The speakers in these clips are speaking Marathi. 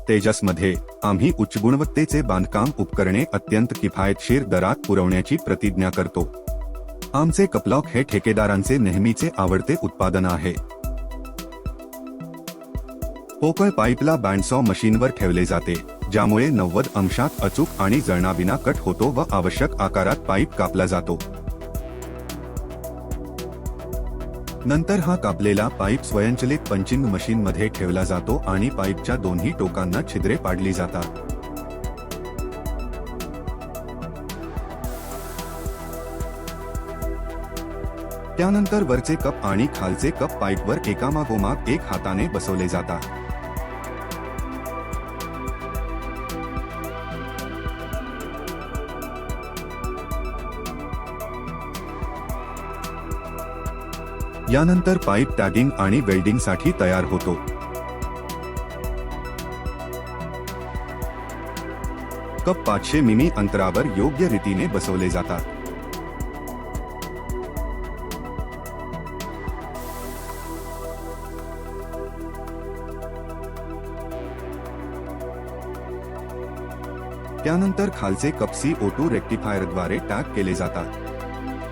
तेजसमध्ये आम्ही उच्च गुणवत्तेचे बांधकाम उपकरणे अत्यंत किफायतशीर दरात पुरवण्याची प्रतिज्ञा करतो। आमचे कपलॉक हे ठेकेदारांचे नेहमीचे आवडते उत्पादन आहे। पोकळ पाईपला बँडसॉ मशीनवर ठेवले जाते, ज्यामुळे 90 अंशात अचूक आणि जळणाविना कट होतो व आवश्यक आकारात पाईप कापला जातो। नंतर हा कापलेला पाईप स्वयंचलित पंचिंग मशीनमध्ये ठेवला जातो आणि पाईपच्या दोन्ही टोकांना छिद्रे पाडली जातात। त्यानंतर वरचे कप आणि खालचे कप पाईपवर एकामागोमाग एक हाताने बसवले जातात। यानंतर पाईप टॅगिंग आणि वेल्डिंगसाठी तयार होतो। कप 500 मिमी अंतरावर योग्य रीतीने बसवले जातात। त्यानंतर खालचे कप CO2 रेक्टिफायरद्वारे टॅग केले जातात।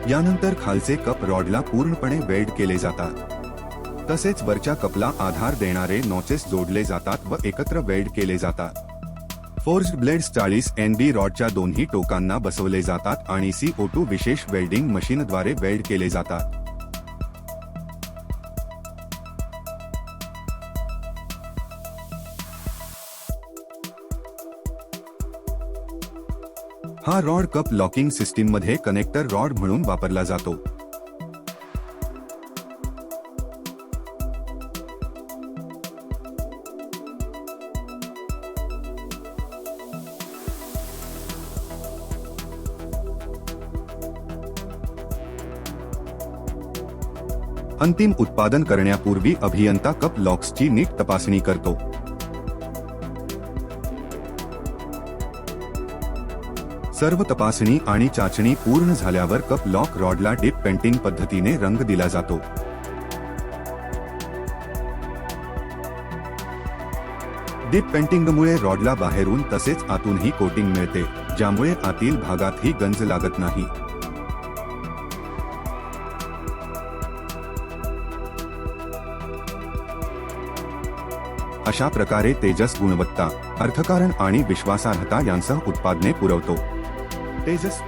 यानंतर खालचे कप रॉडला पूर्णपणे वेल्ड केले जातात। तसेच वरच्या कपला आधार देणारे नॉचेस जोडले जातात व एकत्र वेल्ड केले जातात। फोर्ज्ड ब्लेड्स 40 NB रॉडच्या दोन्ही टोकांना बसवले जातात आणि CO2 विशेष वेल्डिंग मशीनद्वारे वेल्ड केले जातात। हा रॉड कप लॉकिंग सिस्टीममध्ये कनेक्टर रॉड म्हणून वापरला जातो। अंतिम उत्पादन करण्यापूर्वी अभियंता कप लॉक्सची नीट तपासणी करतो। सर्व तपासणी आणि चाचणी पूर्ण झाल्यावर कप लॉक रॉडला डीप पेंटिंग पद्धतीने रंग दिला जातो। डीप पेंटिंगमुळे रॉडला बाहेरून तसेच आतूनही कोटिंग मिळते, ज्यामुळे आतील भागातही गंज लागत नाही। अशा प्रकारे तेजस गुणवत्ता, अर्थकारण आणि विश्वासार्हता यांसह उत्पादने पुरवतो। तेजस